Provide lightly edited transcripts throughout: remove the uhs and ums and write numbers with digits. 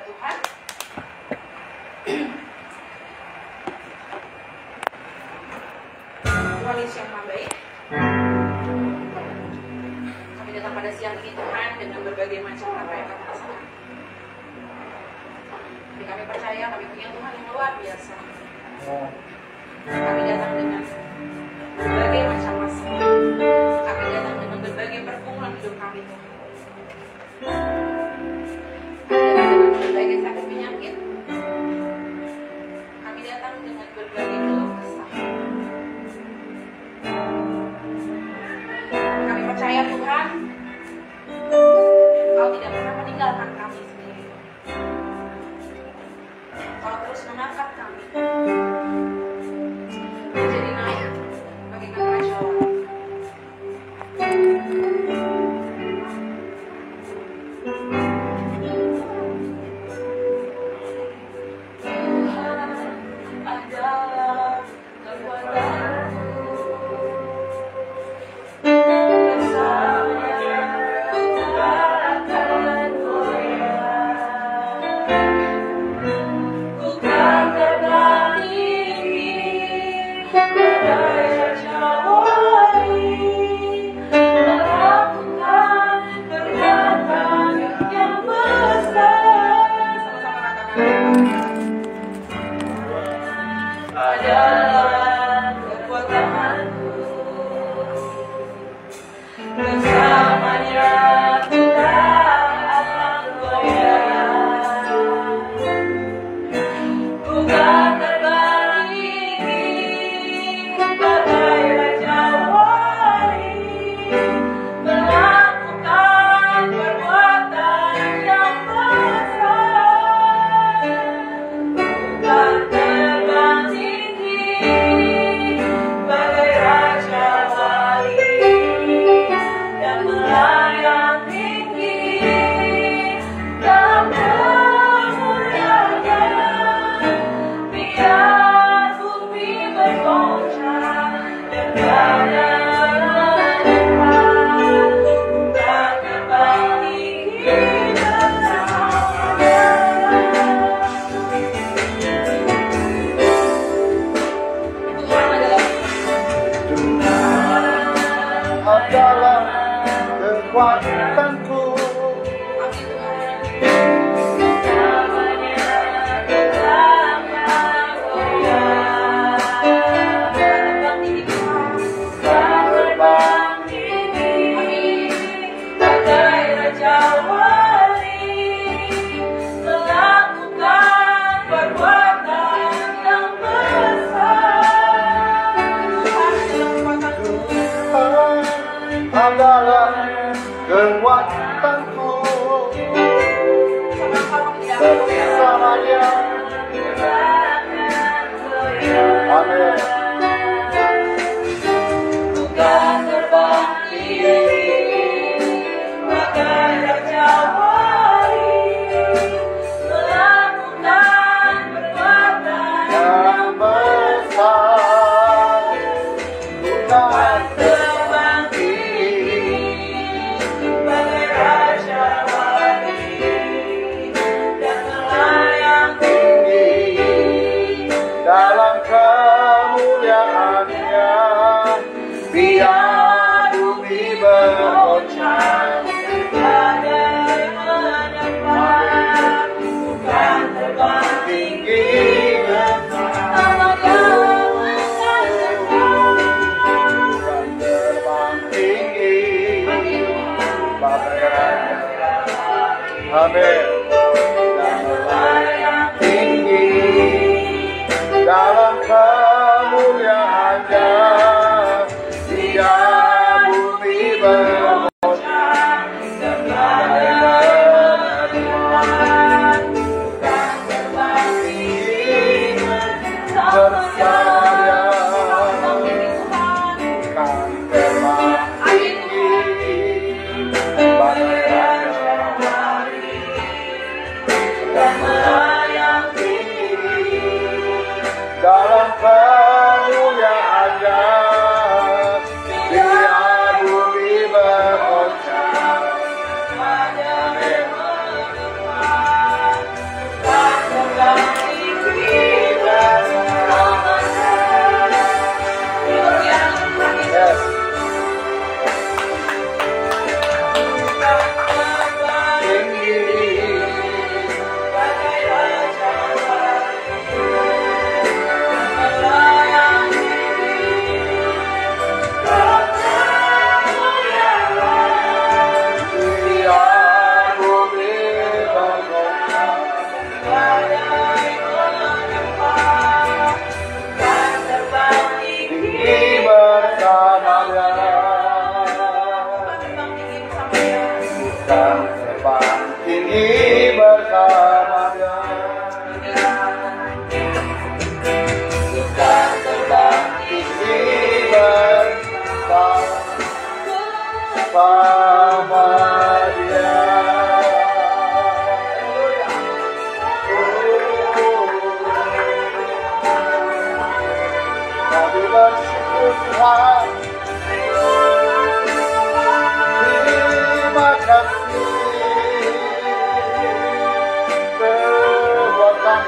Tuhan. Tuhan Yesus yang Maha Baik, kami datang pada siang ini Tuhan dengan berbagai macam apa yang kami rasakan. Tapi kami percaya kami punya Tuhan yang luar biasa. Kami datang dengan berbagai macam masalah. Kami datang dengan berbagai pergumulan hidup kami Tuhan. Kami datang dengan berbagai sakit penyakit. Kami datang dengan berbagai keluh kesah. Kami percaya Tuhan, Engkau tidak pernah meninggalkan kami sendiri. Engkau terus mengangkat kami menjadi naik bagaikan raja.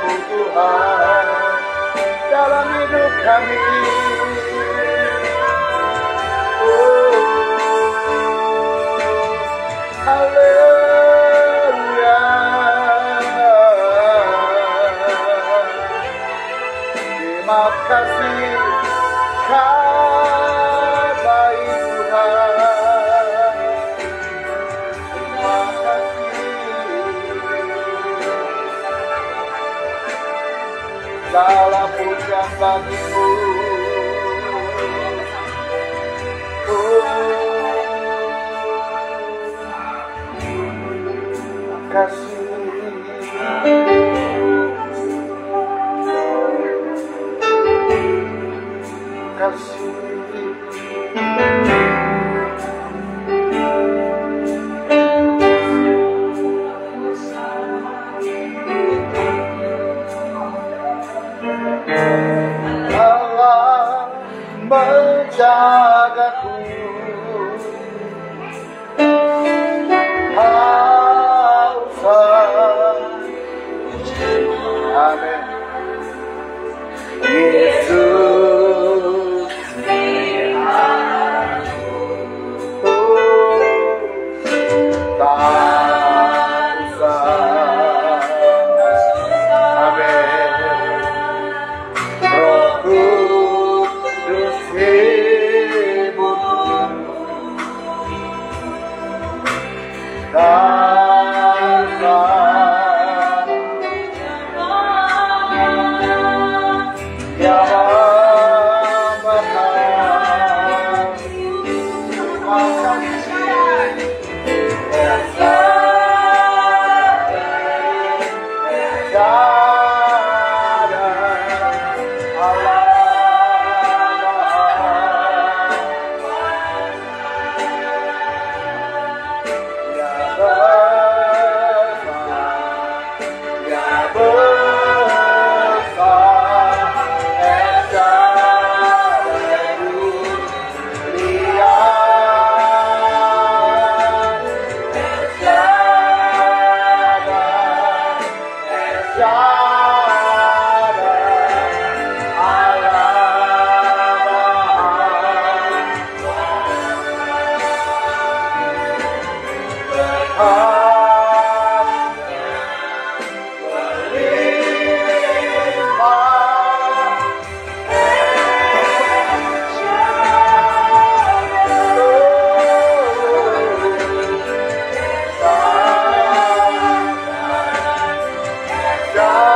Tuhan dalam hidup kami. Haleluya. Terima kasih Kau baik Tuhan. Terima kasih. Segala pujian bagimu. Kasih Allah menjagaku. Amin. Yesus tak usah. Amin. Roh Kudus hibur God.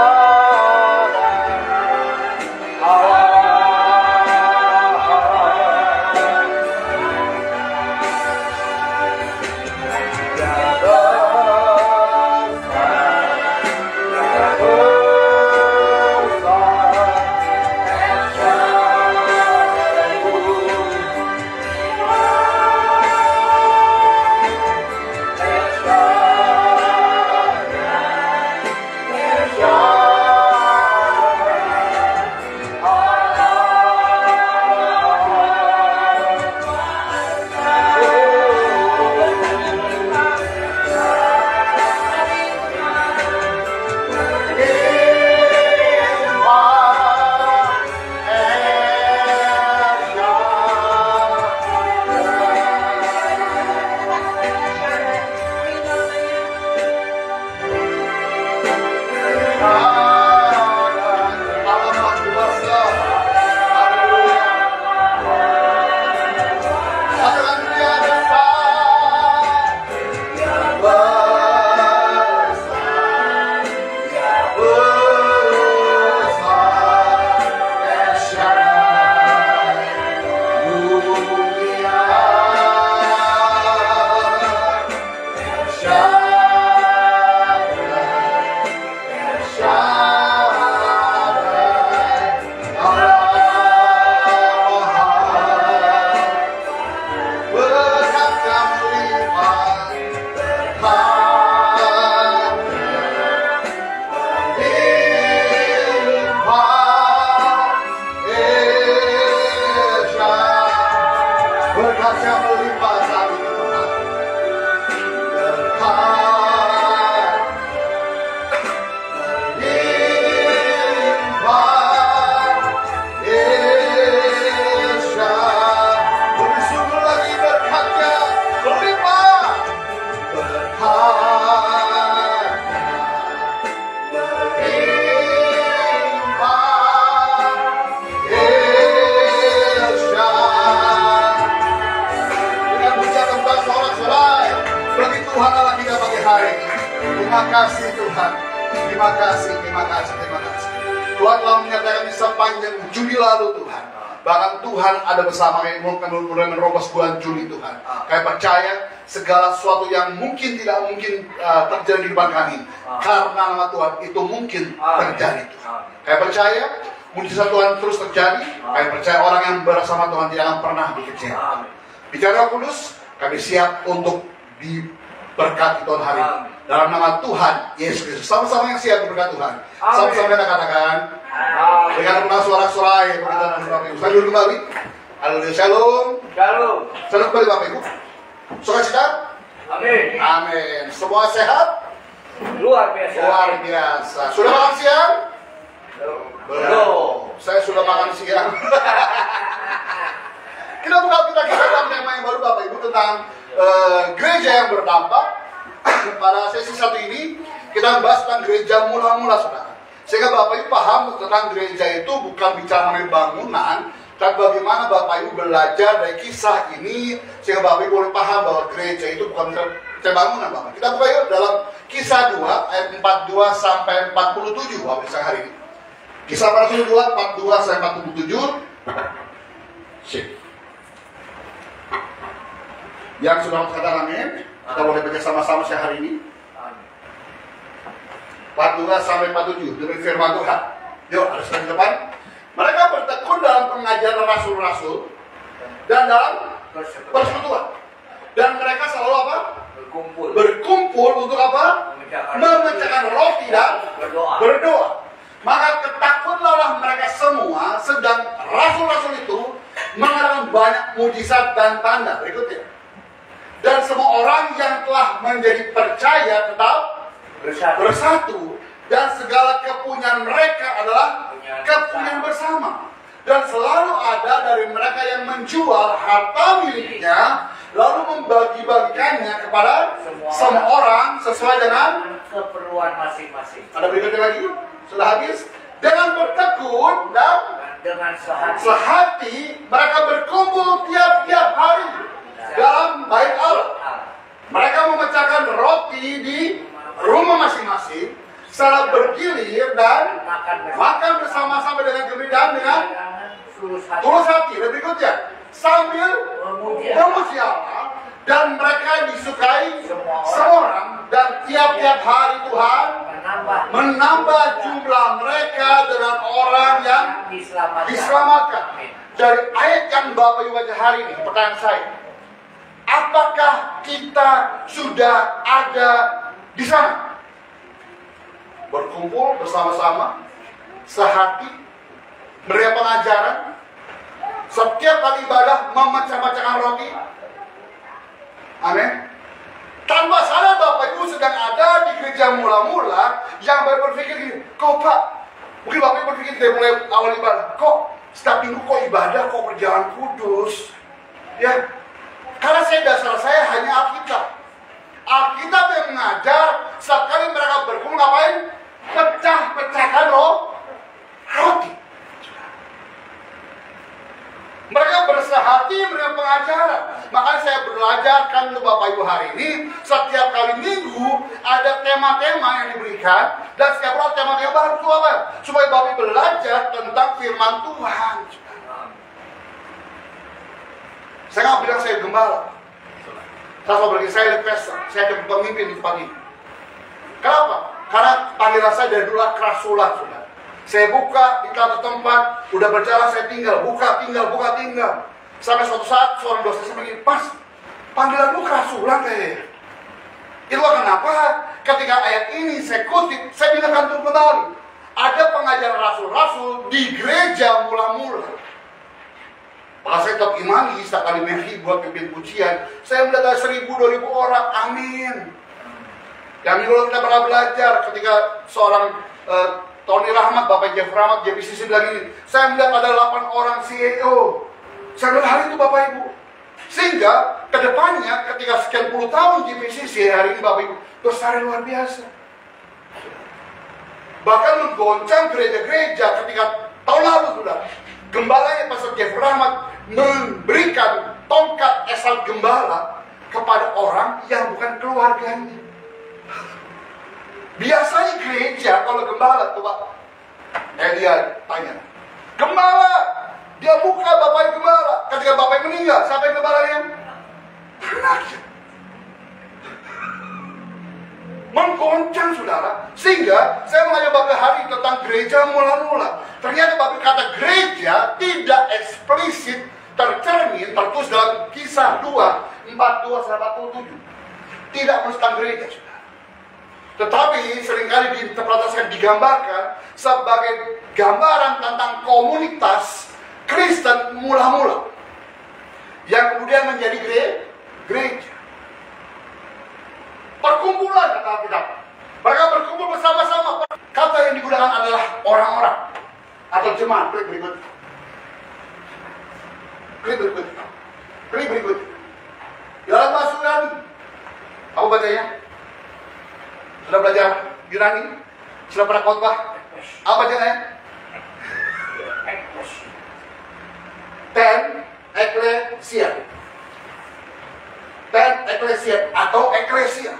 Tuhan. Terima kasih, terima kasih, terima kasih. Tuhan telah menyertakan kami sepanjang Juli lalu Tuhan. Bahkan Tuhan ada bersama kami mulai menerobos bulan Juli Tuhan. Kami percaya segala sesuatu yang mungkin tidak mungkin terjadi di depan kami, karena nama Tuhan itu mungkin terjadi Tuhan. Kami percaya mujizat Tuhan terus terjadi. Kami percaya orang yang bersama Tuhan tidak akan pernah dikecewakan. Bicara Roh Kudus, kami siap untuk diberkati Tuhan hari ini. Dalam nama Tuhan Yesus Kristus. Sama-sama yang siap diberkati Tuhan. Sama-sama kita katakan. Dengan rendah sorak-sorai berkata Bapak Ibu. Saya dulu kembali. Haleluya, shalom. Shalom. Shalom kembali Bapak Ibu. Sukacita? Amin. Amin. Semua sehat? Luar biasa. Luar biasa. Sudah makan siang? Belum. Saya sudah makan siang. Kita buka kita dalam tema yang baru Bapak Ibu tentang gereja yang berdampak. Pada sesi satu ini kita bahas tentang gereja mula-mula saudara. Sehingga Bapak Ibu paham tentang gereja itu bukan bicara mengenai bangunan, tapi bagaimana Bapak Ibu belajar dari kisah ini sehingga Bapak Ibu boleh paham bahwa gereja itu bukan bicara bangunan Bapak. Kita buka yuk dalam kisah 2 ayat 42 sampai 47 Bapak Ibu hari ini. Kisah para Rasul 2 42 sampai 47. Sip. Yang sudah katakan amin, kita boleh baca sama-sama hari ini. 42 sampai 47 demi firman Tuhan. Yuk, harus di depan. Mereka bertekun dalam pengajaran rasul-rasul dan dalam persekutuan. Dan mereka selalu apa? Berkumpul untuk apa? Memecahkan roti dan berdoa. Maka ketakutanlah mereka semua, sedang rasul-rasul itu mengadakan banyak mujizat dan tanda. Berikutnya. Dan semua orang yang telah menjadi percaya tetap bersatu, dan segala kepunyaan mereka adalah kepunyaan bersama. Dan selalu ada dari mereka yang menjual harta miliknya lalu membagi-bagikannya kepada semua orang sesuai dengan keperluan masing-masing. Ada berikutnya lagi? Sudah habis? Dengan bertekun dan Dengan sehati sehati mereka berkumpul tiap-tiap hari dalam bait Allah. Mereka memecahkan roti di rumah masing-masing secara bergilir dan makan bersama-sama dengan gembira dengan tulus hati. Dan berikutnya sambil memuji Allah, dan mereka disukai semua orang, dan tiap-tiap hari Tuhan menambah jumlah mereka dengan orang yang diselamatkan. Dari ayat yang Bapak Ibu baca hari ini, pertanyaan saya, apakah kita sudah ada di sana? Berkumpul bersama-sama, sehati, beri pengajaran, setiap kali ibadah memecah-mecahkan roti. Amin. Tanpa sadar Bapak Ibu sedang ada di gereja mula-mula yang baru berpikir gini, kok Pak, mungkin Bapak Ibu berpikir dari mulai awal ibadah, kok setiap minggu kok ibadah, kok perjalanan kudus, ya. Karena dasar saya hanya Alkitab. Alkitab yang mengajar, setiap kali mereka berkumpul ngapain? Pecah-pecahkan roti. Mereka bersehati dengan pengajaran. Makanya saya belajarkan untuk Bapak Ibu hari ini, setiap kali minggu ada tema-tema yang diberikan, dan setiap kali tema-tema baru itu apa? Supaya Bapak Ibu belajar tentang firman Tuhan. Saya nggak bilang saya gembala. Saya berarti saya pastor, saya jadi pemimpin di tempat ini. Kenapa? Karena panggilan saya dari dulu kerasulan sudah. Saya buka di satu tempat, udah berjalan saya tinggal, buka tinggal. Sampai suatu saat seorang dosen saya begini, pas panggilan lu kerasulan kayaknya. Itulah kenapa ketika ayat ini saya kutip, saya bilang kantor kembali. Ada pengajaran rasul-rasul di gereja mula-mula. Maka saya tetap imani, setiap kali menghi buat pimpin pujian, saya melihat ada 1.000-2.000 orang, amin. Yang dulu kita pernah belajar ketika seorang Tony Rahmat, Bapak Jeff Rahmat, JPCC bilang ini, saya melihat ada 8 orang CEO. Saya melihat hari itu Bapak Ibu. Sehingga kedepannya ketika sekian puluh tahun JPCC hari ini Bapak Ibu, besar luar biasa. Bahkan menggoncang gereja-gereja ketika tahun lalu sudah. Gembalanya Pastor Jeff Rahmat memberikan tongkat asal gembala kepada orang yang bukan keluarganya. Biasanya gereja kalau gembala tuh Pak, dia tanya, gembala, dia buka bapaknya gembala. Ketika bapaknya meninggal, siapa yang gembalanya? Anaknya. Menggoncang saudara. Sehingga saya mengajak Bapak hari tentang gereja mula-mula. Ternyata Bapak kata gereja tidak eksplisit tercermin tertulis dalam Kisah 2, 42-47. Tidak tentang gereja saudara. Tetapi seringkali diinterpretasikan, digambarkan sebagai gambaran tentang komunitas Kristen mula-mula yang kemudian menjadi gereja. Perkumpulan kata Alkitab. Mereka berkumpul bersama-sama. Kata yang digunakan adalah orang-orang atau jemaat. Klik berikut. Klik berikut. Klik berikut. Dalam bahasa Yunani. Apa bacanya? Sudah belajar Yunani? Sudah pernah khotbah? Apa bacanya? Ten eklesia. Ten eklesia atau eklesia.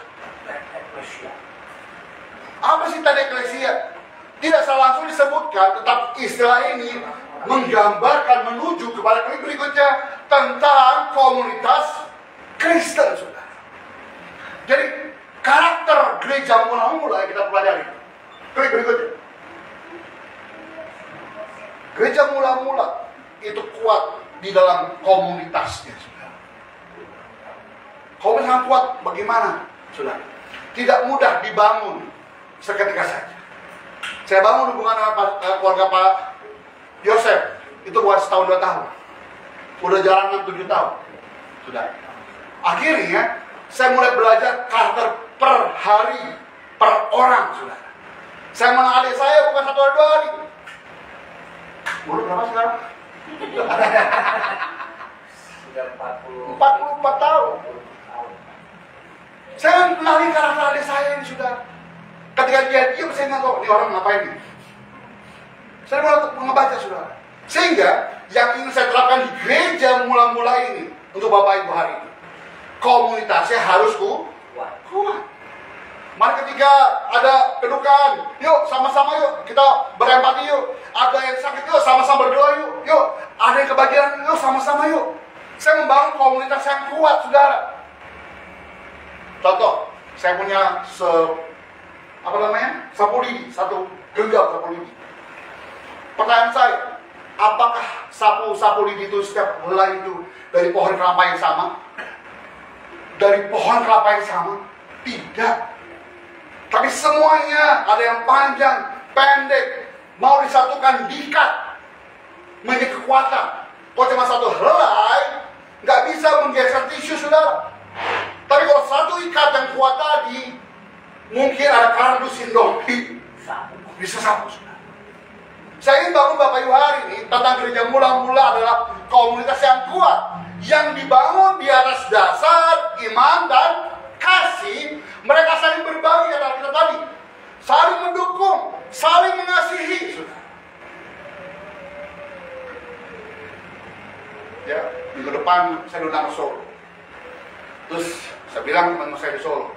Apa sih ten eklesia? Tidak salah langsung disebutkan, tetapi istilah ini menggambarkan menuju kepada klik berikutnya tentang komunitas Kristen, saudara. Jadi karakter gereja mula-mula yang kita pelajari. Klik berikutnya. Gereja mula-mula itu kuat di dalam komunitasnya, saudara. Komunitas yang kuat bagaimana, saudara? Tidak mudah dibangun seketika saja. Saya bangun hubungan dengan keluarga Pak Yosef itu buat setahun 2 tahun. Udah jalan 6-7 tahun, saudara. Akhirnya saya mulai belajar karakter per hari, per orang, saudara. Saya mengenal adik saya bukan 1 hari 2 hari. Umur berapa sekarang? Sudah 44 tahun. Saya mengenali karakter adik saya ini sudah. Ketika dia diam, saya nggak tahu ini orang ngapain ini. Saya mulai membaca saudara. Sehingga yang ingin saya terapkan di gereja mula-mula ini untuk Bapak Ibu hari ini, komunitasnya harus kuat. Mari ketika ada kedukaan, yuk sama-sama yuk kita berempati yuk. Ada yang sakit yuk sama-sama berdoa yuk. Yuk ada yang kebagian yuk sama-sama yuk. Saya membangun komunitas yang kuat saudara. Contoh, saya punya sapu lidi, satu genggam sapu lidi. Pertanyaan saya, apakah sapu lidi itu setiap helai itu dari pohon kelapa yang sama? Dari pohon kelapa yang sama? Tidak. Tapi semuanya ada yang panjang, pendek, mau disatukan, diikat menjadi kekuatan. Kalau cuma satu helai, nggak bisa menggeser tisu saudara. Tapi kalau satu ikat yang kuat tadi, mungkin ada kardus indomie, bisa sapu saudara. Saya ingin bangun Bapak Ibu hari ini tentang gereja mula-mula adalah komunitas yang kuat, yang dibangun di atas dasar iman dan kasih. Mereka saling berbagi, kata kita tadi, saling mendukung, saling mengasihi, saudara. Ya, minggu depan saya diundang ke Solo. Terus saya bilang teman saya di Solo,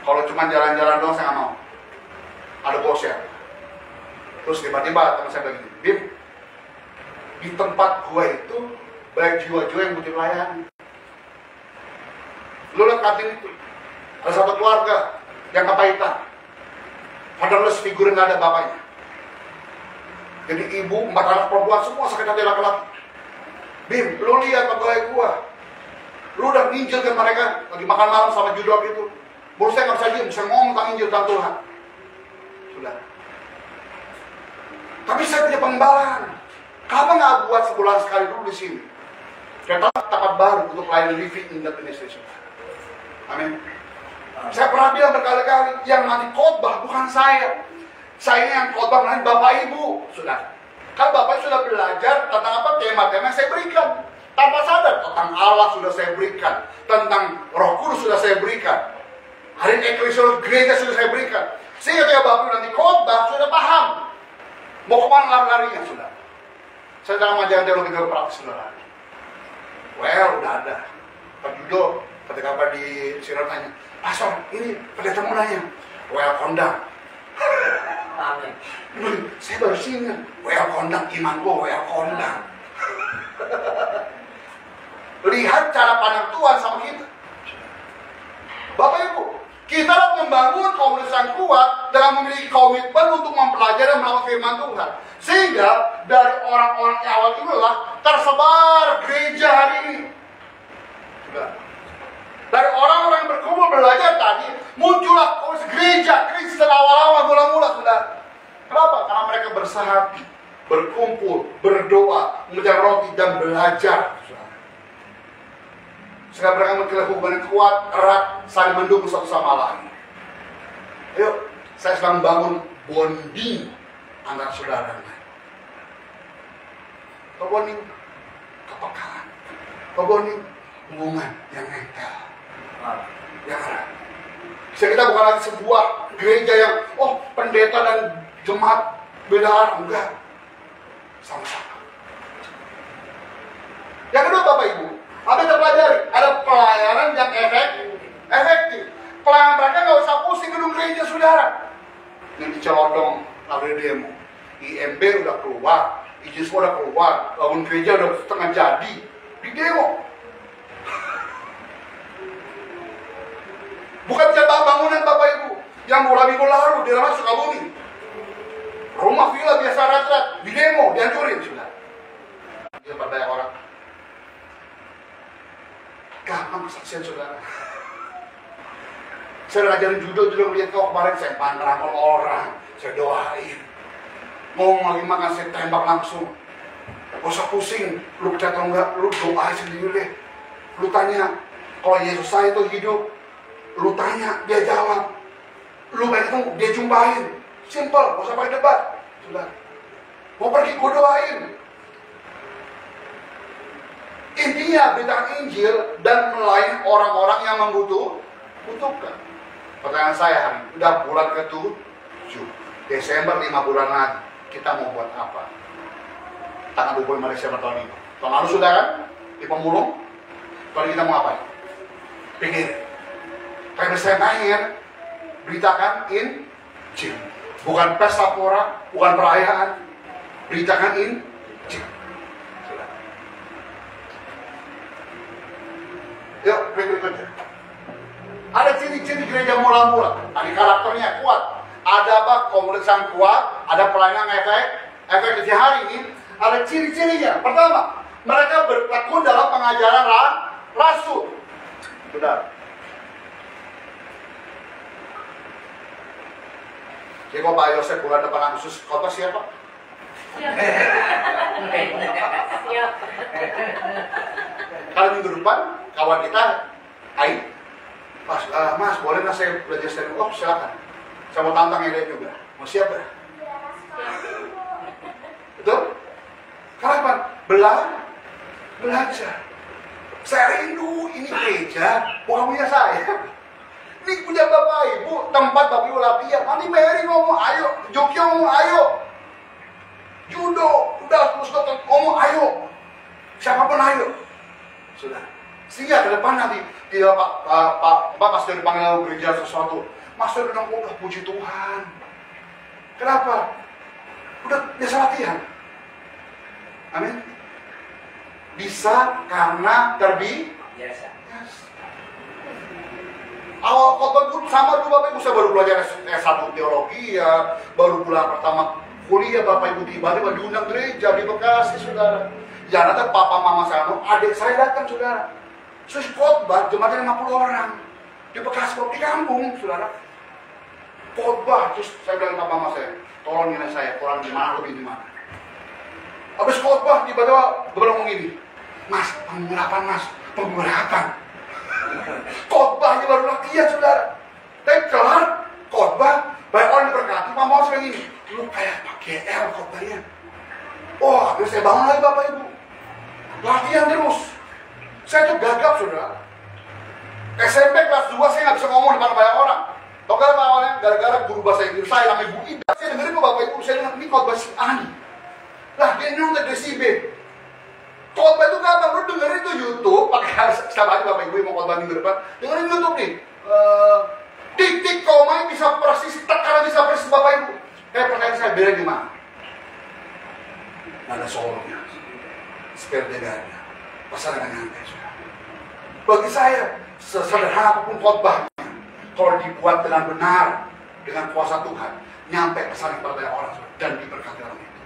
kalau cuma jalan-jalan doang saya nggak mau. Ada bosnya. Terus tiba-tiba teman saya bilang gini, Bim, di tempat gua itu banyak jiwa-jiwa yang butuh pelayanan. Lu lihat kantin itu, ada satu keluarga yang kepahitan. Padahal lu figurin nggak ada bapaknya. Jadi ibu, 4 anak perempuan semua sakit hati laki-laki. Bim, lu lihat pegawai gua. Lu udah nginjil kan mereka lagi makan malam sama judok itu. Menurut saya nggak bisa diem, bisa ngomong tentang Injil tentang Tuhan. Sudah. Tapi saya punya pengembalaan. Kenapa nggak buat sebulan sekali dulu di sini? Kita tempat baru untuk pelayanan living in the ministry. Amin. Saya pernah bilang berkali-kali, yang nanti khotbah bukan saya. Saya yang khotbah nanti Bapak Ibu. Sudah. Kan Bapak sudah belajar tentang apa tema-tema yang saya berikan. Tanpa sadar tentang Allah sudah saya berikan, tentang Roh Kudus sudah saya berikan, hari eklesia gereja sudah saya berikan. Sehingga ketika Bapak nanti khotbah sudah paham mau kemana lari-larinya sudah. Saya sedang mengajar teologi praktis saudara. Well, udah ada. Pak Judo ketika Pak di Sirot tanya, Pastor, ini pendeta mau nanya, well kondang. Amin. Saya baru ingat, well kondang, iman gue well kondang. Lihat cara pandang Tuhan sama kita. Bapak Ibu, kita harus membangun komunitas yang kuat dengan memiliki komitmen untuk mempelajari dan melakukan firman Tuhan. Sehingga dari orang-orang yang awal inilah tersebar gereja hari ini. Dari orang-orang yang berkumpul belajar tadi, muncullah komunitas gereja Kristen awal-awal mula-mula, saudara. Kenapa? Karena mereka bersahabat, berkumpul, berdoa, mengejar roti dan belajar. Sehingga mereka memiliki hubungan yang kuat, erat, saling mendukung satu sama lain. Ayo, saya sedang membangun bonding antara saudara dan lain. Bonding kepekaan, bonding hubungan yang nempel, yang erat. Sehingga kita bukan lagi sebuah gereja yang, oh pendeta dan jemaat beda arah, enggak. Sama-sama. Yang kedua Bapak Ibu, apa yang terpelajari? Ada pelayanan yang efektif. Pelayanan mereka nggak usah pusing gedung gereja, saudara. Yang dicelodong, lalu demo. IMB udah keluar, IJIS udah keluar, bangun gereja udah setengah jadi, di demo. Bukan jatah bangunan Bapak Ibu yang murah minggu lalu di dalam Sukabumi. Rumah villa biasa rat-rat, di demo, dihancurin, saudara. Di tempat banyak orang. Gampang kesaksian saudara. Saya udah ngajarin judo melihat kau kemarin, saya rangkul orang, saya doain. Mau lagi makan saya tembak langsung. Gak usah pusing, lu percaya atau enggak, lu doa sendiri deh. Lu tanya, kalau Yesus saya itu hidup, lu tanya, dia jawab. Lu pengen ketemu, dia jumpain. Simple, gak usah pakai debat. Saudara. Mau pergi, gua doain. Intinya berita Injil dan melayani orang-orang yang membutuhkan. Pertanyaan saya hari ini, udah bulan ke-7, Desember 5 bulan lagi, kita mau buat apa? Tanggal 25 Desember tahun ini. Tahun lalu sudah kan? Di pemulung. Tahun ini kita mau apa? Pikir. Kayak saya pengen beritakan Injil. Bukan pesta pora, bukan perayaan. Beritakan Injil. Yuk, berikutnya. Ada ciri-ciri gereja mula-mula. Tadi karakternya kuat. Ada apa? Komunitas yang kuat. Ada pelayanan efektifnya hari ini. Ada ciri-cirinya. Pertama, mereka bertekun dalam pengajaran rasul. Benar. Jadi kalau Pak Yosef bulan depan Agustus khotbah siapa? Siap. Kalau minggu depan kawan kita, Mas, boleh nggak saya belajar stand up? Silakan. Saya mau tantang yang lain juga. Mau siap ya? Betul? Kenapa? Belajar. Saya rindu ini gereja, bukan punya saya. Ini punya Bapak Ibu, tempat Bapak Ibu latihan. Nanti Mary ngomong ayo, Jokyo ngomong ayo. Judo, udah terus ngomong ayo. Siapapun ayo. Sudah. Sehingga ke depan nanti dia Pak pastor dipanggil gereja sesuatu, pastor bilang udah puji Tuhan. Kenapa? Udah biasa latihan. Amin. Bisa karena Biasa. Yes. Awal khotbah pun sama dulu Bapak Ibu, saya baru belajar S1 teologi ya, baru bulan pertama kuliah Bapak Ibu tiba-tiba diundang gereja di Bekasi, saudara. Ya nanti papa mama saya, adik saya datang, saudara. Terus khotbah jemaatnya 50 orang di Bekasi, di kampung, saudara. Khotbah, terus saya bilang papa mama saya, tolong nilai saya, kurang di mana lebih di mana. Habis khotbah tiba-tiba ngomong gini, Mas, penggelapan Mas, penggelapan. Khotbahnya baru latihan, saudara. Tapi kelar khotbah, banyak orang diberkati, mama mau saya gini, lu kayak Pak GL khotbahnya. Wah, terus saya bangun lagi Bapak Ibu. Latihan terus. Saya tuh gagap, saudara. SMP kelas 2 saya nggak bisa ngomong depan banyak orang. Tahu kan awalnya gara-gara guru bahasa Inggris saya namanya Bu Ida. Saya dengerin kok Bapak Ibu, saya dengar ini khotbah si Ani. Lah dia nyuntik dari si B. Khotbah itu gampang, lu dengerin tuh YouTube, pakai setiap hari Bapak Ibu mau khotbah minggu depan, dengerin YouTube nih. Titik koma bisa persis, tekanan bisa persis Bapak Ibu. Pertanyaan saya, beda di mana? Nggak ada solonya. Spare bedanya. Pasangan nyampe. Bagi saya, sesederhana apapun khotbahnya, kalau dibuat dengan benar, dengan kuasa Tuhan, nyampe pesan kepada banyak orang dan diberkati orang itu.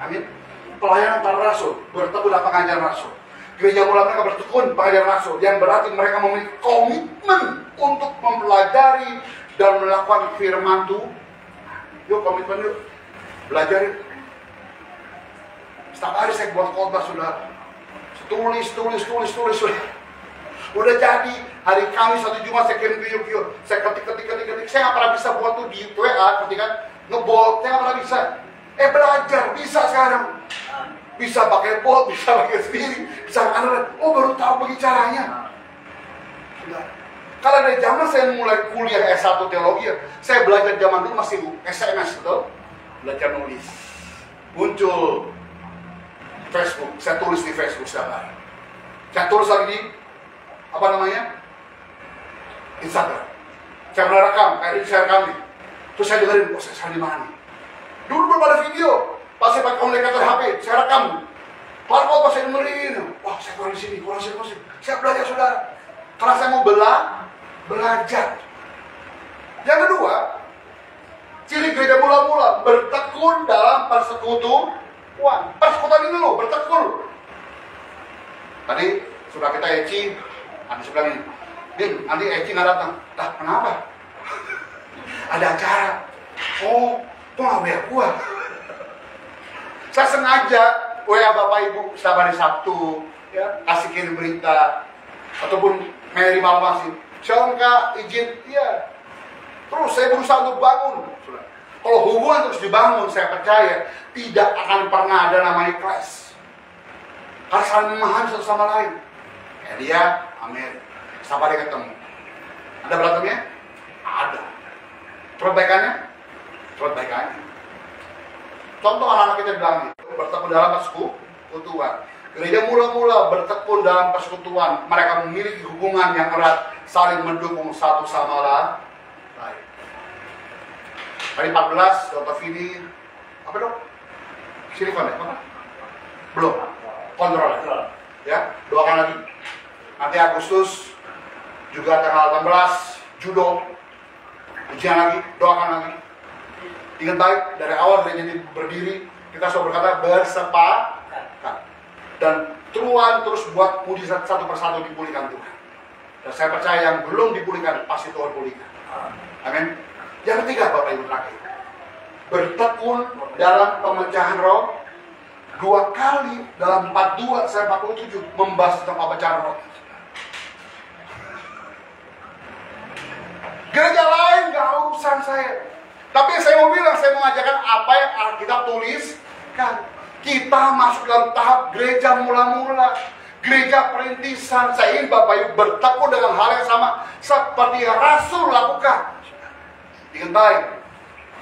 Amin. Pelayanan para rasul bertemu dengan pengajaran rasul. Gereja mulai mereka bertekun pengajaran rasul, yang berarti mereka memiliki komitmen untuk mempelajari dan melakukan firman Tuhan. Yuk komitmen yuk, belajar yuk. Setiap hari saya buat khotbah sudah tulis sudah. Udah jadi, hari Kamis 1 Jumat saya kirim ke Yuk. Saya ketik. Saya nggak pernah bisa buat tuh di WA, ketikan ngebol, saya nggak pernah bisa. Belajar, bisa sekarang. Bisa pakai bold, bisa pakai sendiri, bisa kanan. Oh, baru tahu begini caranya. Sudah. Kalau dari zaman saya mulai kuliah S1 teologi, saya belajar zaman dulu masih SMS, betul? Belajar nulis. Muncul Facebook, saya tulis di Facebook setiap hari. Saya tulis lagi di Instagram. Saya pernah rekam, kayak ini saya rekam nih. Terus saya dengerin, saya di mana nih? Dulu belum ada video, pas saya pakai komunikator HP, saya rekam. Lalu pas saya dengerin, wah saya kurang di sini. Saya belajar saudara, karena saya mau belajar. Yang kedua, ciri gereja mula-mula bertekun dalam persekutuan. Persekutuan ini loh, bertekun. Tadi sudah kita Eci, ada sebelah ini. Din, nanti Eci nggak datang. Kenapa? Ada acara. Oh, kok nggak WA gua? Saya sengaja WA Bapak Ibu setiap hari Sabtu, ya, kasih kirim berita, ataupun Mary malam masih. Shalom Kak, izin, iya. Terus saya berusaha untuk bangun. Kalau hubungan terus dibangun, saya percaya tidak akan pernah ada namanya clash. Harus saling memahami satu sama lain. Ya dia, amin. Setiap hari ketemu. Ada berantemnya? Ada. Perbaikannya? Contoh anak-anak kita bilang nih, bertekun dalam persekutuan. Gereja mula-mula bertekun dalam persekutuan. Mereka memiliki hubungan yang erat, saling mendukung satu sama lain. Hari 14, Dr. Vini, apa dok? Silikon ya? Apa? Belum. Kontrol. Ya, doakan lagi. Nanti Agustus juga tanggal 18 judo. Ujian lagi, doakan lagi. Ingat baik, dari awal gereja berdiri, kita selalu berkata bersepakat. Dan Tuhan terus buat mujizat satu persatu dipulihkan Tuhan. Dan saya percaya yang belum dipulihkan, pasti Tuhan pulihkan. Amin. Yang ketiga, Bapak Ibu terakhir, bertekun dalam pemecahan roh. 2 kali dalam 42 saya 47 membahas tentang pemecahan roh. Gereja lain gak urusan saya. Tapi saya mau bilang, saya mengajarkan apa yang Alkitab tuliskan. Kita masuk dalam tahap gereja mula-mula, gereja perintisan. Saya ingin Bapak Ibu bertekun dengan hal yang sama seperti yang Rasul lakukan. Ingat baik,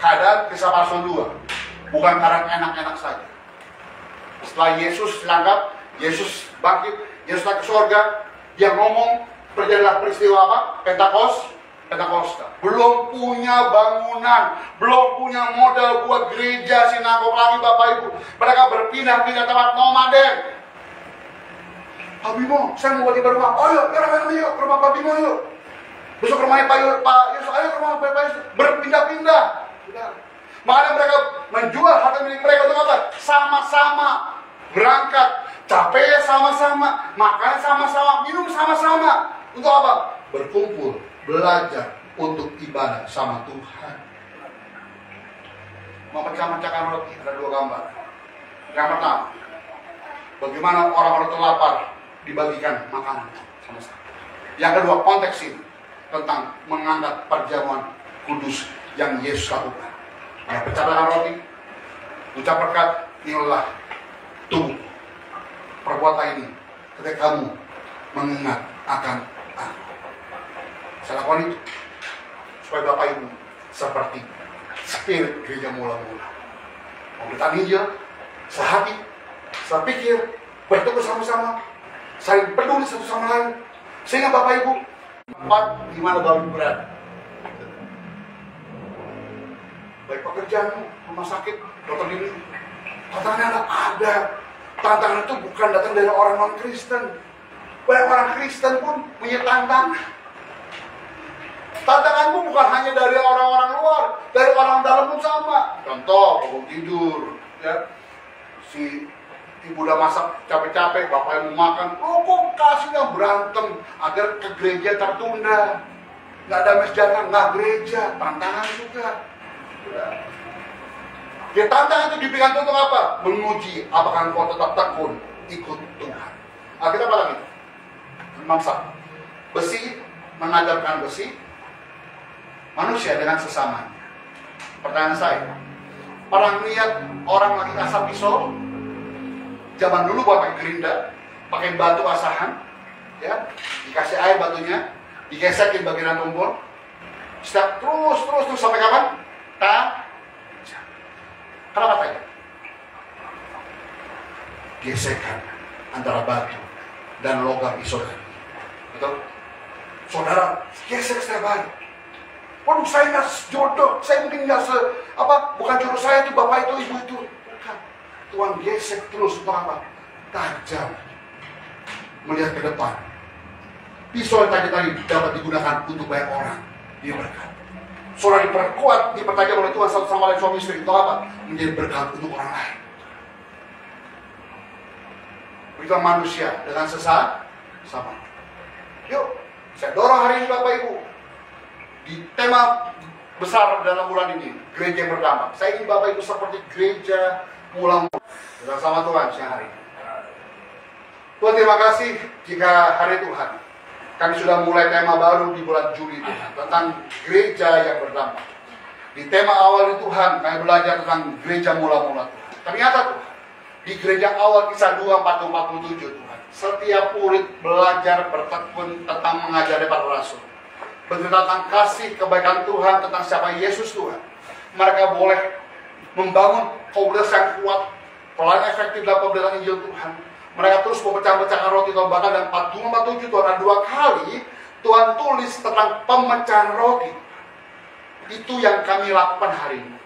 keadaan Kisah Rasul 2 bukan karena enak-enak saja. Setelah Yesus diangkat, Yesus bangkit, Yesus naik ke surga, dia ngomong, terjadilah peristiwa apa? Pentakosta. Belum punya bangunan, belum punya modal buat gereja sinagog lagi Bapak Ibu. Mereka berpindah-pindah tempat nomaden. Pak Bimo, saya mau buat ibadah rumah. Oh yuk, yuk, ke rumah Pak Bimo yuk. Besok ke rumahnya Pak Yesus, ayo ke rumah Pak Yesus. Berpindah-pindah. Makanya mereka menjual harta milik mereka untuk apa? Sama-sama berangkat, capek sama-sama, makan sama-sama, minum sama-sama. Untuk apa? Berkumpul, belajar untuk ibadah sama Tuhan. Memecah-mecahkan roti, ada 2 gambar. Yang pertama, bagaimana orang-orang terlapar dibagikan makanan sama-sama. Yang kedua, konteks ini tentang mengangkat perjamuan kudus yang Yesus lakukan. Ya, pecahkan roti, ucap berkat, inilah tubuh. Perbuatan ini ketika kamu mengingat akan aku. Saya lakukan itu supaya Bapak Ibu seperti spirit gereja mula-mula. Pemberitaan Injil, sehati, sepikir, bertemu sama-sama, saling peduli satu sama lain. Sehingga Bapak Ibu, tempat di mana Bapak Ibu berada, baik pekerjaanmu, rumah sakit, dokter ini. Tantangan ada. Tantangan itu bukan datang dari orang non-Kristen. Banyak orang Kristen pun punya tantangan. Tantanganmu bukan hanya dari orang-orang luar, dari orang dalam pun sama. Contoh, bangun tidur, ya. Si ibu udah masak capek-capek, bapak yang mau makan, kok kasihnya berantem agar ke gereja tertunda. Nggak ada masjid, nggak gereja, tantangan juga. Ya, tantangan itu diberikan untuk apa? Menguji apakah engkau tetap tekun ikut Tuhan. Kita apa lagi? Mangsa. Besi mengajarkan besi, manusia dengan sesamanya. Pertanyaan saya, pernah lihat orang lagi asap pisau? Zaman dulu pakai gerinda, pakai batu asahan, ya, dikasih air batunya, digesekin bagian tumpul, setiap terus sampai kapan? Kenapa tanya? Gesekan antara batu dan logam pisau tadi. Betul? Saudara, gesek setiap hari. Waduh, saya nggak jodoh, saya mungkin nggak bukan jodoh saya itu, bapak itu, ibu itu. Bukan. Tuhan gesek terus untuk apa? Tajam. Melihat ke depan. Pisau yang tadi dapat digunakan untuk banyak orang. Dia berkat. Saudara diperkuat, dipertajam oleh Tuhan satu sama lain suami istri. Itu apa? Menjadi berkat untuk orang lain. Begitu manusia dengan sama. Yuk, saya dorong hari ini Bapak Ibu. Di tema besar dalam bulan ini, gereja yang berdampak. Saya ingin Bapak Ibu seperti gereja mula-mula. Bersama Tuhan siang hari ini. Tuhan, terima kasih jika hari Tuhan kami sudah mulai tema baru di bulan Juli Tuhan, tentang gereja yang berdampak. Di tema awal itu Tuhan, kami belajar tentang gereja mula-mula Tuhan. Ternyata Tuhan, di gereja awal kisah 2:47 Tuhan, setiap murid belajar bertekun tentang mengajari para rasul. Bercerita tentang kasih kebaikan Tuhan, tentang siapa Yesus Tuhan. Mereka boleh membangun komunitas yang kuat, pelayanan efektif dalam pemberitaan Injil Tuhan. Mereka terus memecah-mecahkan roti Tuhan, bahkan dan 47 Tuhan, dan 2 kali Tuhan tulis tentang pemecahan roti. Itu yang kami lakukan hari ini.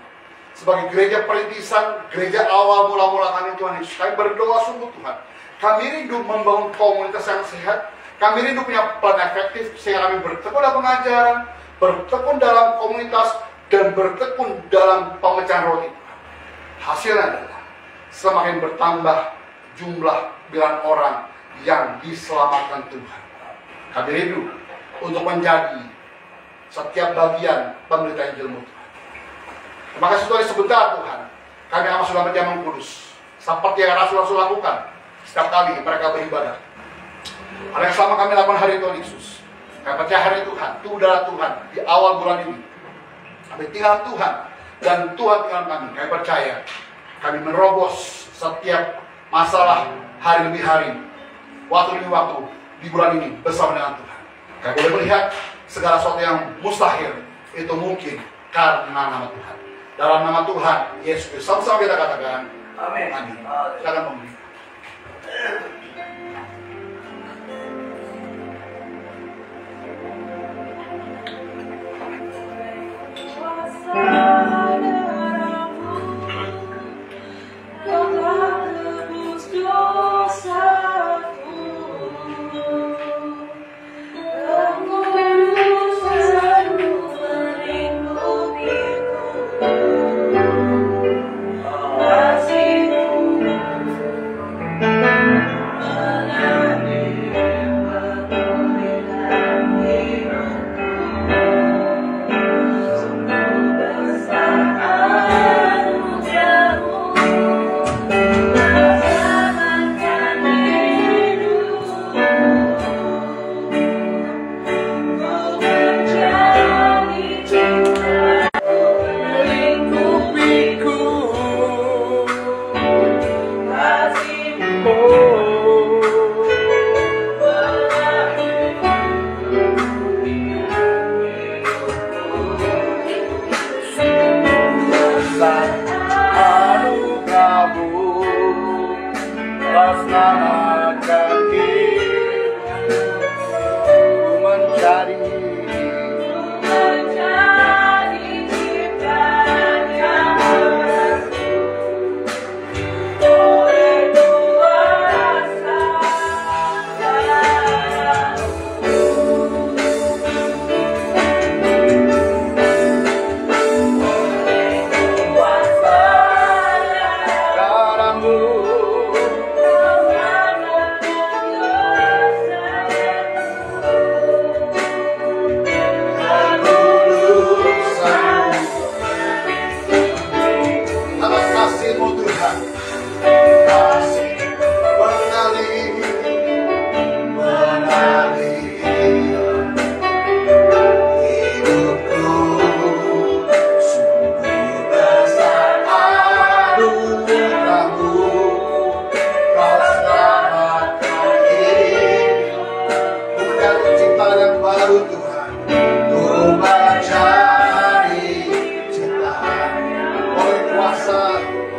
Sebagai gereja perintisan, gereja awal mula-mula kami Tuhan Yesus, kami berdoa sungguh Tuhan. Kami rindu membangun komunitas yang sehat. Kami rindu punya plan efektif sehingga kami bertekun dalam pengajaran, bertekun dalam komunitas, dan bertekun dalam pemecahan roti. Hasilnya adalah semakin bertambah jumlah bilangan orang yang diselamatkan Tuhan. Kami rindu untuk menjadi setiap bagian pemberitaan Injil-Mu Tuhan. Terima kasih Tuhan, sebentar Tuhan. Kami akan sudah menjamin kudus. Seperti yang Rasul-Rasul lakukan setiap kali mereka beribadah. Ada yang sama kami lakukan hari Tuhan Yesus. Kami percaya hari Tuhan, itu udara Tuhan di awal bulan ini. Kami tinggal Tuhan dan Tuhan tinggal kami. Kami percaya kami menerobos setiap masalah hari demi hari, waktu demi waktu di bulan ini bersama dengan Tuhan. Kami boleh melihat segala sesuatu yang mustahil itu mungkin karena nama Tuhan. Dalam nama Tuhan Yesus Kristus, sama-sama kita katakan amin. Amin. Silakan memberi.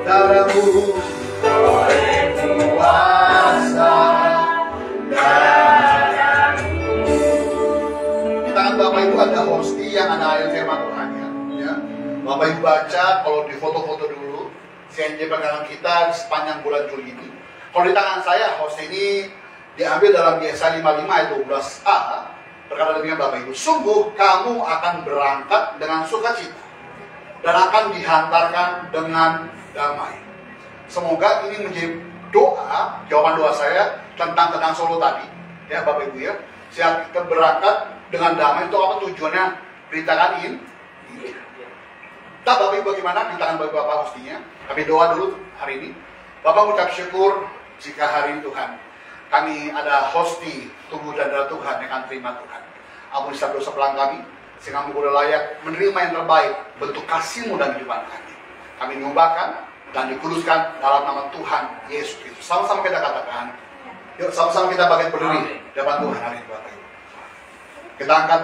darahmu, oleh kuasa darahmu. Di tangan Bapak Ibu ada hosti yang ada ayat firman Tuhan ya. Bapak Ibu baca, kalau di foto-foto dulu CNJ pegangan kita sepanjang bulan Juli ini. Kalau di tangan saya host ini diambil dalam Yesaya 55 ayat 12a. Berkata demikian Bapak Ibu, sungguh kamu akan berangkat dengan sukacita dan akan dihantarkan dengan damai. Semoga ini menjadi doa, jawaban doa saya tentang Solo tadi, ya Bapak Ibu ya. Saya kita berangkat dengan damai, itu apa tujuannya? Beritakan ini. Kita Bapak Ibu bagaimana di tangan Bapak hostinya? Kami doa dulu hari ini. Bapak mengucap syukur jika hari ini Tuhan kami ada hosti tubuh dan darah Tuhan yang akan terima Tuhan. Ampuni setiap dosa pelang kami, sehingga kami boleh layak menerima yang terbaik bentuk kasih-Mu dan kehidupan kami. Kami nyumbahkan dan dikuduskan dalam nama Tuhan Yesus Kristus. Sama-sama kita katakan, yuk sama-sama kita bangkit berdiri depan Tuhan hari ini Bapak Ibu. Kita angkat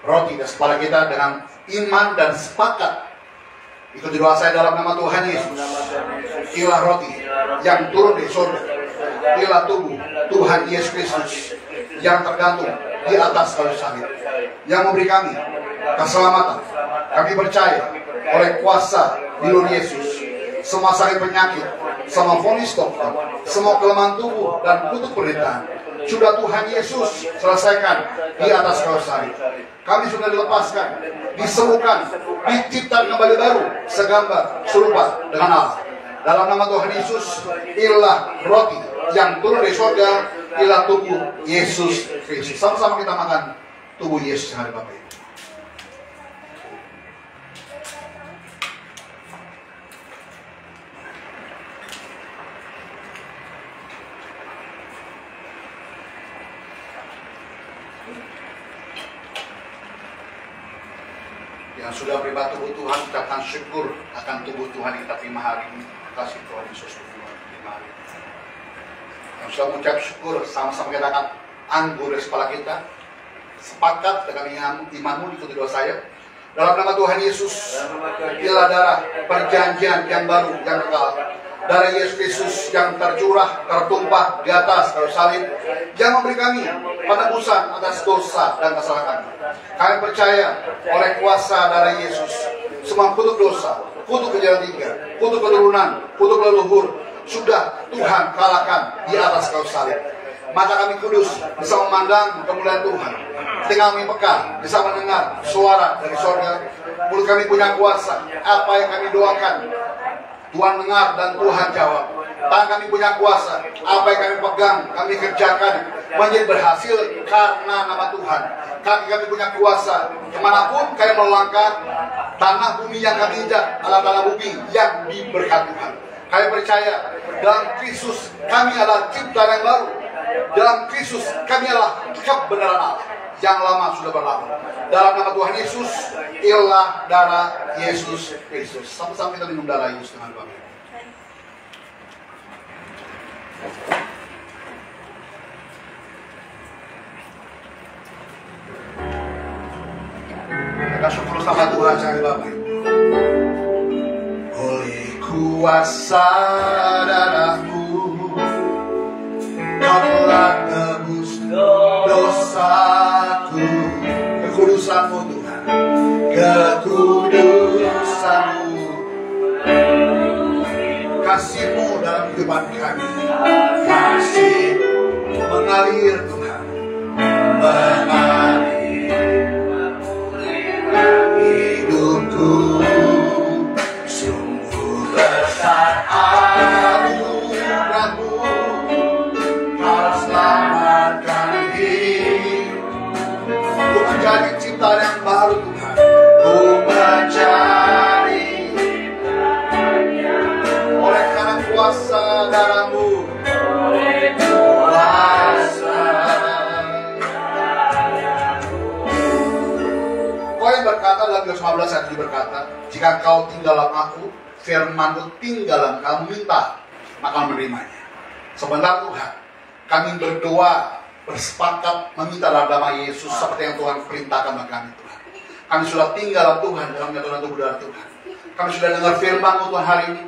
roti dan kepala kita dengan iman dan sepakat. Ikuti doa saya dalam nama Tuhan Yesus. Inilah roti yang turun dari surga. Inilah tubuh Tuhan Yesus Kristus yang tergantung di atas kayu salib, yang memberi kami keselamatan. Kami percaya oleh kuasa di luar Yesus, semua sakit penyakit, semua vonis dokter, semua kelemahan tubuh dan kutuk penderitaan sudah Tuhan Yesus selesaikan di atas kayu salib. Kami sudah dilepaskan, disembuhkan, diciptakan kembali baru, segambar, serupa dengan Allah. Dalam nama Tuhan Yesus, inilah roti yang turun dari surga, inilah tubuh Yesus Kristus. Sama-sama kita makan tubuh Yesus yang ada Bapak Ibu. Yang sudah beribadah tubuh Tuhan, ucapkan syukur akan tubuh Tuhan yang kita terima hari ini. Kasih Tuhan Yesus terima hari ini. Yang sudah mengucap syukur, sama-sama kita akan anggur dari kepala kita. Sepakat dengan imanmu, ikuti doa saya. Dalam nama Tuhan Yesus, inilah darah perjanjian yang baru, yang kekal. Darah Yesus Kristus yang tercurah, tertumpah di atas kayu salib, yang memberi kami penebusan atas dosa dan kesalahan kami. Kami percaya oleh kuasa darah Yesus, semua kutuk dosa, kutuk kejahatan tiga, kutuk keturunan, kutuk leluhur, sudah Tuhan kalahkan di atas kayu salib. Mata kami kudus bisa memandang kemuliaan Tuhan. Tinggal kami peka bisa mendengar suara dari surga. Mulut kami punya kuasa. Apa yang kami doakan, Tuhan dengar dan Tuhan jawab. Tangan kami punya kuasa. Apa yang kami pegang, kami kerjakan menjadi berhasil karena nama Tuhan. Kaki kami punya kuasa. Kemanapun kami melangkah, tanah bumi yang kami injak adalah tanah bumi yang diberkati Tuhan. Kami percaya dalam Kristus kami adalah ciptaan yang baru. Dalam Kristus kami adalah kebenaran Allah yang lama sudah berlalu. Dalam nama Tuhan Yesus, inilah darah Yesus Kristus. Sama-sama kita minum darah Yesus dengan Bapak. Kita syukur sama Tuhan saya Bapak. Oleh kuasa darahmu, Kau telah tebus dosaku. Kekudusan-Mu Tuhan, kekudusan-Mu, kasih-Mu dalam kehidupan kami. Kasih mengalir Tuhan, mengalir hidupku. Sungguh besar anugerah-Mu, selamatkan hidupku. Ku menjadi ciptaan yang baru Tuhan. Ku mencari oleh karena kuasa darah-Mu. Oleh kuasa Kau yang berkata dalam Yohanes 15 ayat 7 berkata, jika kau tinggal dalam aku, firman-Ku tinggal dalam kamu, minta maka menerimanya. Sebentar Tuhan, kami berdoa, bersepakat meminta dalam nama Yesus seperti yang Tuhan perintahkan bagi kami Tuhan. Kami sudah tinggal dalam Tuhan, dalam nyata tubuh darah Tuhan. kami sudah dengar firman-Mu Tuhan hari ini.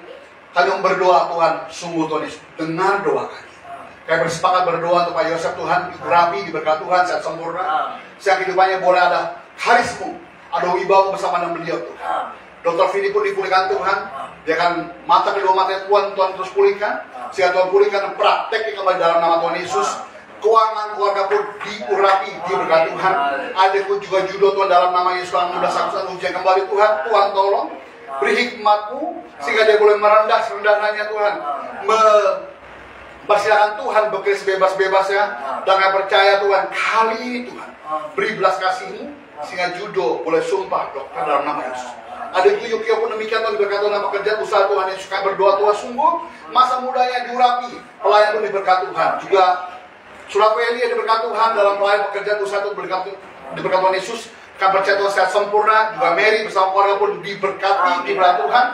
Kami mau berdoa Tuhan, sungguh Tuhan Yesus, dengar doa kami. Kami bersepakat berdoa untuk Pak Yosef Tuhan, diurapi, diberkati Tuhan, sehat sempurna. Sehingga kehidupannya boleh ada karismu, ada wibawa bersama dengan beliau Tuhan. Dr. Vini pun dipulihkan Tuhan. Dia akan mata kedua mata Tuhan terus pulihkan. Sehingga Tuhan pulihkan dan praktek kembali dalam nama Tuhan Yesus. Keuangan keluarga pun diurapi, diberkati Tuhan. Adikku juga judo Tuhan dalam nama Yesus. Dalam mudah satu ujian kembali Tuhan. Tuhan tolong. Beri hikmat-Mu sehingga dia boleh merendah serendah-rendahnya Tuhan. Persilakan Tuhan bekerja sebebas-bebasnya. Dan kami percaya Tuhan kali ini Tuhan beri belas kasih-Mu sehingga judo boleh sumpah dokter dalam nama Yesus. Ada Yukio pun demikian Tuhan diberkati dalam pekerjaan usaha Tuhan yang suka berdoa Tuhan sungguh masa mudanya diurapi, pelayan pun diberkati Tuhan. Juga Surapeli diberkati Tuhan dalam pelayan pekerjaan usaha Tuhan diberkati Tuhan Yesus. Kami percaya Tuhan sehat sempurna. Juga Mary bersama keluarga pun diberkati Tuhan.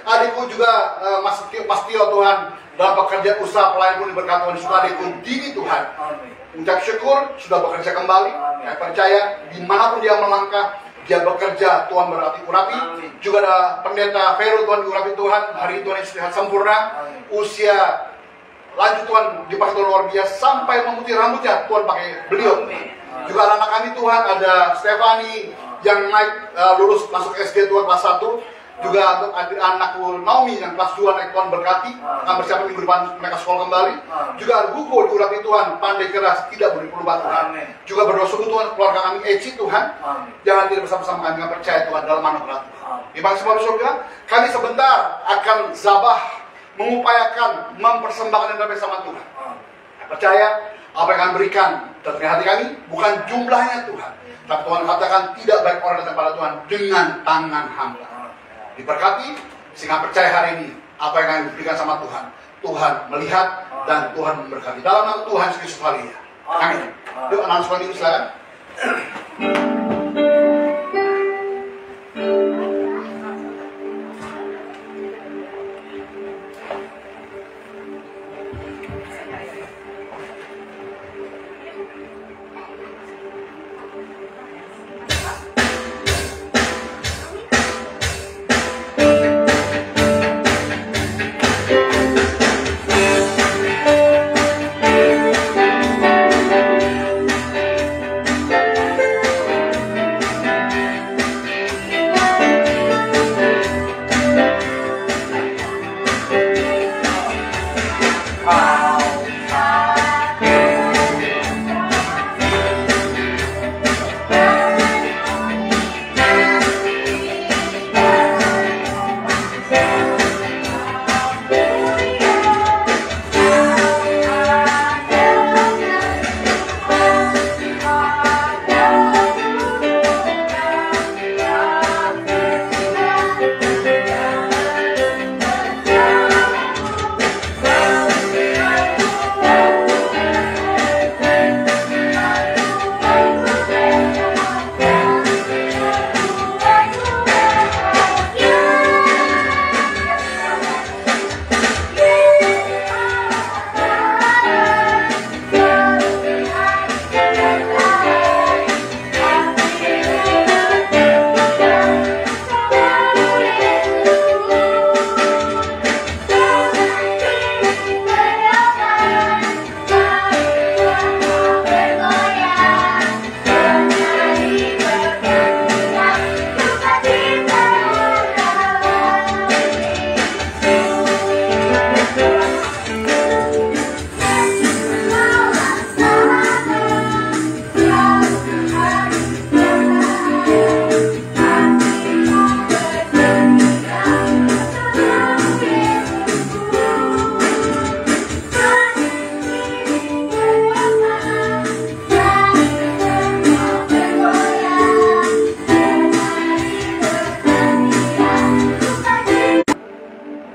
Adikku juga Mas Tio Tuhan dalam pekerjaan usaha pelayan pun diberkati Tuhan Yesus. Adikku Dini Tuhan ucap syukur sudah bekerja kembali. Saya percaya dimanapun dia melangkah dia bekerja Tuhan berarti urapi. Juga ada pendeta Vero Tuhan diurapi Tuhan. Hari Tuhan Yesus sehat sempurna. Usia lanjut Tuhan dipakai Tuhan luar biasa sampai memutih rambutnya Tuhan pakai beliau. Juga anak kami Tuhan ada Stefani yang naik lulus masuk SD Tuhan kelas 1. Juga untuk anakku Naomi yang kelas 2 naik Tuhan berkati. Akan bersiap minggu depan mereka sekolah kembali. Juga ada Hugo diurapi Tuhan, pandai keras, tidak boleh perubahan Tuhan. Juga berdoa sungguh Tuhan keluarga kami Eci Tuhan. Jangan tidak bersama-sama kami dengan percaya Tuhan dalam anugerah Tuhan. Di bangsa semua surga, kami sebentar akan zabah, mengupayakan, mempersembahkan yang terbaik sama Tuhan. Percaya apa yang akan berikan dari hati kami bukan jumlahnya Tuhan, tapi Tuhan katakan tidak baik orang datang pada Tuhan dengan tangan hamba. Diberkati sehingga percaya hari ini apa yang akan diberikan sama Tuhan. Tuhan melihat dan Tuhan memberkati dalam nama Tuhan Yesus Kristus. Haleluya. Amin. Yuk anak sekolah ini silakan.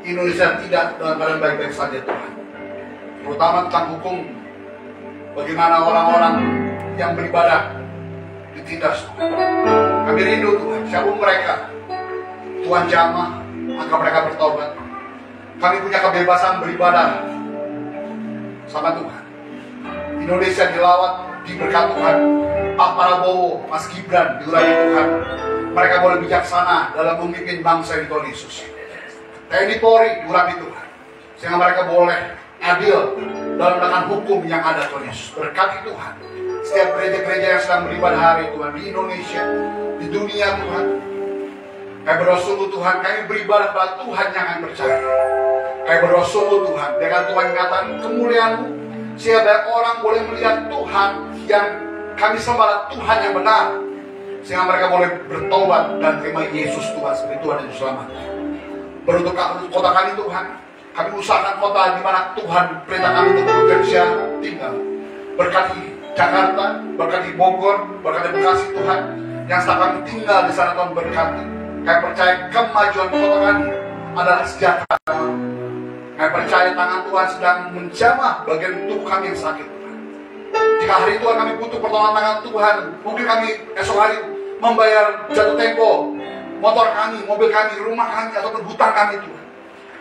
Indonesia tidak dalam keadaan baik-baik saja Tuhan. Terutama tentang hukum, bagaimana orang-orang yang beribadah ditindas. Kami rindu Tuhan, siapapun mereka, Tuhan jamah, agar mereka bertobat. Kami punya kebebasan beribadah sama Tuhan. Indonesia dilawat, diberkati Tuhan. Pak Prabowo, Mas Gibran diurapi Tuhan. mereka boleh bijaksana dalam memimpin bangsa ini Tuhan Yesus. TNI Polri urapi Tuhan, sehingga mereka boleh adil dalam menegakkan hukum yang ada Tuhan Yesus. Berkati Tuhan setiap gereja-gereja yang sedang beribadah hari Tuhan di Indonesia, di dunia Tuhan. Kami berdoa sungguh Tuhan, kami beribadah pada Tuhan yang kami percaya. Kami berdoa sungguh Tuhan, dengan Tuhan nyatakan kemuliaan-Mu, sehingga orang boleh melihat Tuhan yang kami sembah, Tuhan yang benar, sehingga mereka boleh bertobat dan terima Yesus Tuhan sebagai Tuhan dan Selamat. Beruntuk kota kami Tuhan, kami usahakan kota di mana Tuhan perintah kami untuk bekerja tinggal. Berkati Jakarta, berkati Bogor, berkati Bekasi Tuhan, yang sedang kami tinggal di sana Tuhan berkati. Kami percaya kemajuan kota kami adalah sejahtera. Kami percaya tangan Tuhan sedang menjamah bagian tubuh kami yang sakit Tuhan. Jika hari Tuhan kami butuh pertolongan tangan Tuhan, mungkin kami esok hari membayar jatuh tempo motor kami, mobil kami, rumah kami, ataupun hutang kami Tuhan.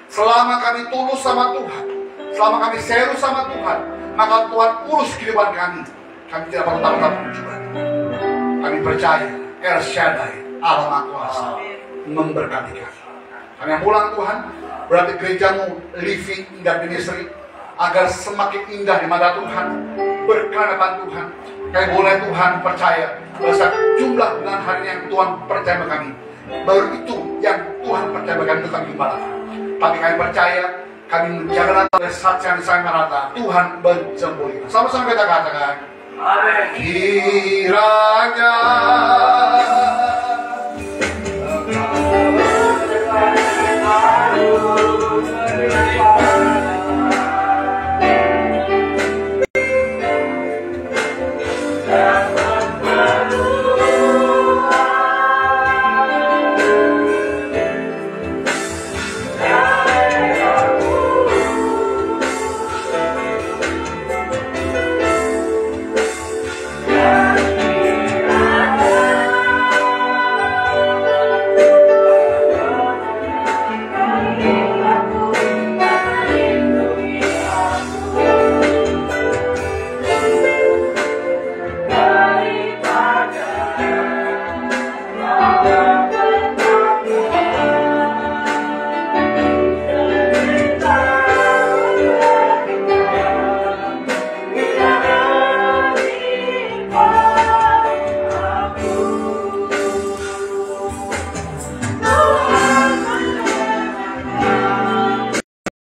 Selama kami tulus sama Tuhan, selama kami serius sama Tuhan, maka Tuhan urus kehidupan kami. Kami tidak perlu takut-takut juga. Kami percaya El Shaddai, Allah Maha Kuasa, memberkati kami. Kami yang pulang Tuhan, berarti gerejamu living dan ministry agar semakin indah di mata Tuhan, berkenan depan Tuhan. Kami boleh Tuhan percaya bahwa jumlah dengan hari yang Tuhan percaya kami, baru itu yang Tuhan percaya kami untuk kami gembalakan. Tapi kami percaya, kami menjaga dari saat yang disayang rata, Tuhan menjemput. Sama-sama kita katakan, Amin. Kiranya